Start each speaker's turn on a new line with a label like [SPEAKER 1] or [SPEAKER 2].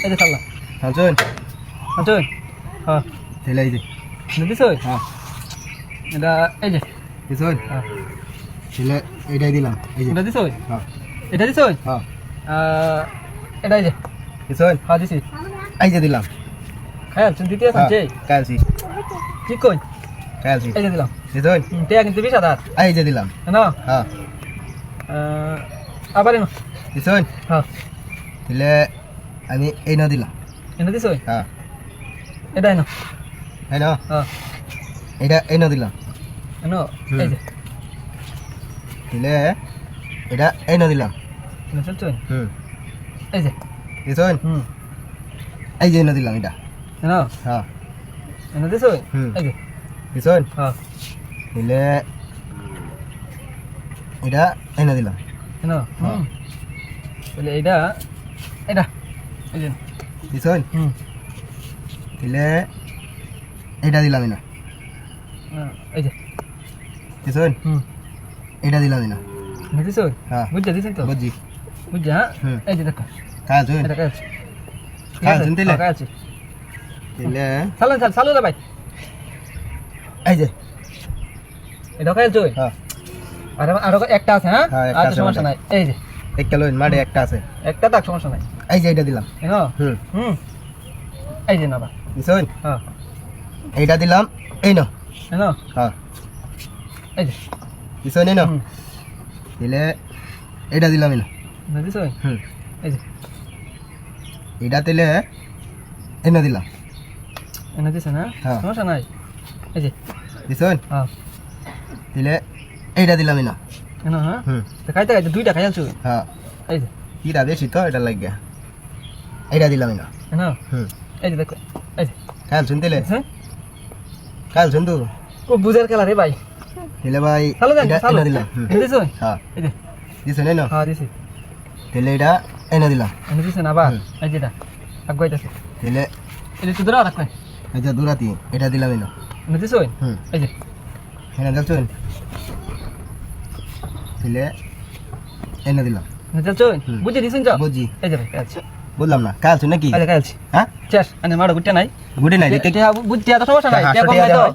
[SPEAKER 1] এই যে খাল্লা
[SPEAKER 2] হাঁচুন
[SPEAKER 1] হাঁচুন হ্যাঁ
[SPEAKER 2] ঠেলে এই যে
[SPEAKER 1] দিছ
[SPEAKER 2] হ্যাঁ
[SPEAKER 1] এটা এই যে
[SPEAKER 2] দিছুন
[SPEAKER 1] হ্যাঁ
[SPEAKER 2] ঠেলে এইটাই দিলাম এই যে
[SPEAKER 1] এটা দিছ
[SPEAKER 2] হ্যাঁ
[SPEAKER 1] এটা দিছ
[SPEAKER 2] হ্যাঁ
[SPEAKER 1] এটা এই যে
[SPEAKER 2] দিছুন
[SPEAKER 1] হ্যাঁ দিছি
[SPEAKER 2] এই যে দিলাম
[SPEAKER 1] খায়াল তুমি দ্বিতীয় আছে
[SPEAKER 2] কালছি
[SPEAKER 1] ঠিক কই
[SPEAKER 2] কালছি
[SPEAKER 1] এই যে দিলাম
[SPEAKER 2] দিছুন
[SPEAKER 1] টেয়া কিন্তু 20,000
[SPEAKER 2] এই যে দিলাম
[SPEAKER 1] না
[SPEAKER 2] হ্যাঁ
[SPEAKER 1] আবার এনো
[SPEAKER 2] দিছুন
[SPEAKER 1] হ্যাঁ
[SPEAKER 2] ঠেলে আমি এই না দিলাম
[SPEAKER 1] এনে দিছ
[SPEAKER 2] হ্যাঁ
[SPEAKER 1] এটা এনো
[SPEAKER 2] এই না
[SPEAKER 1] হ্যাঁ
[SPEAKER 2] এটা এই না দিলাম
[SPEAKER 1] এনো এই যে
[SPEAKER 2] ঠেলে এটা এই না দিলাম
[SPEAKER 1] এনে চলছো
[SPEAKER 2] হুম
[SPEAKER 1] এই যে
[SPEAKER 2] দিছুন এই যে না দিলাম এটা
[SPEAKER 1] এনো
[SPEAKER 2] হ্যাঁ
[SPEAKER 1] এনে দিছ এই যে
[SPEAKER 2] দিছুন
[SPEAKER 1] হ্যাঁ
[SPEAKER 2] ঠেলে এটা এই না দিলাম
[SPEAKER 1] এনো তাহলে এটা এটা এই যে
[SPEAKER 2] দিছুন ঠেলে এটা দিলাম না
[SPEAKER 1] এই যে
[SPEAKER 2] দিছুন এটা দিলাম না
[SPEAKER 1] এনে দিছ
[SPEAKER 2] হ্যাঁ
[SPEAKER 1] বুঝতে দিছেন তো
[SPEAKER 2] বুঝছি
[SPEAKER 1] বুঝছি হ্যাঁ এই যে দেখো
[SPEAKER 2] কাজুন
[SPEAKER 1] এটা কাজ
[SPEAKER 2] কাজুন দিলে
[SPEAKER 1] কাজ
[SPEAKER 2] ঠেলে
[SPEAKER 1] চালুন চালু রে ভাই
[SPEAKER 2] এই যে
[SPEAKER 1] এটা কাজ চই
[SPEAKER 2] হ্যাঁ
[SPEAKER 1] আর আর একটা আছে হ্যাঁ
[SPEAKER 2] হ্যাঁ, একটা
[SPEAKER 1] আর
[SPEAKER 2] আছে
[SPEAKER 1] সমস্যা নাই এই যে
[SPEAKER 2] একটা লোন মাঠে একটা আছে
[SPEAKER 1] একটা তাক সমস্যা নাই
[SPEAKER 2] এই যে এটা দিলাম
[SPEAKER 1] এনো
[SPEAKER 2] হুম
[SPEAKER 1] এই যে নাবা
[SPEAKER 2] দিছুন
[SPEAKER 1] হ্যাঁ
[SPEAKER 2] এইটা দিলাম এই না
[SPEAKER 1] এনো
[SPEAKER 2] হ্যাঁ
[SPEAKER 1] এই যে
[SPEAKER 2] দিছুন এই না ঠেলে এটা দিলাম না
[SPEAKER 1] এনে দিছ
[SPEAKER 2] হুম
[SPEAKER 1] এই যে
[SPEAKER 2] এটা দিলে এই না দিলাম
[SPEAKER 1] এনে দিছ না
[SPEAKER 2] হ্যাঁ।
[SPEAKER 1] সমস্যা নাই এই যে
[SPEAKER 2] দিছুন
[SPEAKER 1] হ্যাঁ
[SPEAKER 2] দিলে এইটা দিলাম না
[SPEAKER 1] এনো হ্যাঁ
[SPEAKER 2] হুম
[SPEAKER 1] তো খাইতে খাইতে দুইটা খাইলছো
[SPEAKER 2] হ্যাঁ
[SPEAKER 1] এই যে
[SPEAKER 2] কিটা বেশি তো এটা লাগে এইটা দিলাম না
[SPEAKER 1] এনো
[SPEAKER 2] হুম
[SPEAKER 1] এই যে দেখো এই যে
[SPEAKER 2] কাল শুনতেলে
[SPEAKER 1] হ্যাঁ
[SPEAKER 2] কাল শুনতু
[SPEAKER 1] ও বুঝার খেলা রে ভাই
[SPEAKER 2] দিলে ভাই
[SPEAKER 1] চালু দেন
[SPEAKER 2] এটা
[SPEAKER 1] চালু
[SPEAKER 2] এনে দিলাম
[SPEAKER 1] এনে দিছ
[SPEAKER 2] হ্যাঁ
[SPEAKER 1] এই যে
[SPEAKER 2] দিছুন এই না
[SPEAKER 1] হ্যাঁ দিছি
[SPEAKER 2] দিলে এটা এনে দিলাম
[SPEAKER 1] এনে দিছ না বা এই যেটা আগাইতাছে
[SPEAKER 2] দিলে
[SPEAKER 1] এই যে তুদরা রাখবেন
[SPEAKER 2] এই যে দুরাতি এটা দিলাম না
[SPEAKER 1] এনে দিছ
[SPEAKER 2] হুম
[SPEAKER 1] এই যে
[SPEAKER 2] এনে দেখছুন দিলে এনে দিলাম
[SPEAKER 1] এনে চলছো বুঝে দিছেন তো
[SPEAKER 2] বুঝছি
[SPEAKER 1] এই যে ভাই কাজ
[SPEAKER 2] বললাম না কাল শুন নাকি
[SPEAKER 1] আরে কাজ
[SPEAKER 2] হ্যাঁ
[SPEAKER 1] চেস আনে মাড়ো গুটে নাই
[SPEAKER 2] গুডে নাই দেখতে
[SPEAKER 1] এটা বুঝতে এত সমস্যা নাই
[SPEAKER 2] হ্যাঁ,
[SPEAKER 1] এটা কম
[SPEAKER 2] হাসো
[SPEAKER 1] নাই
[SPEAKER 2] টিয়া
[SPEAKER 1] তো
[SPEAKER 2] দাও।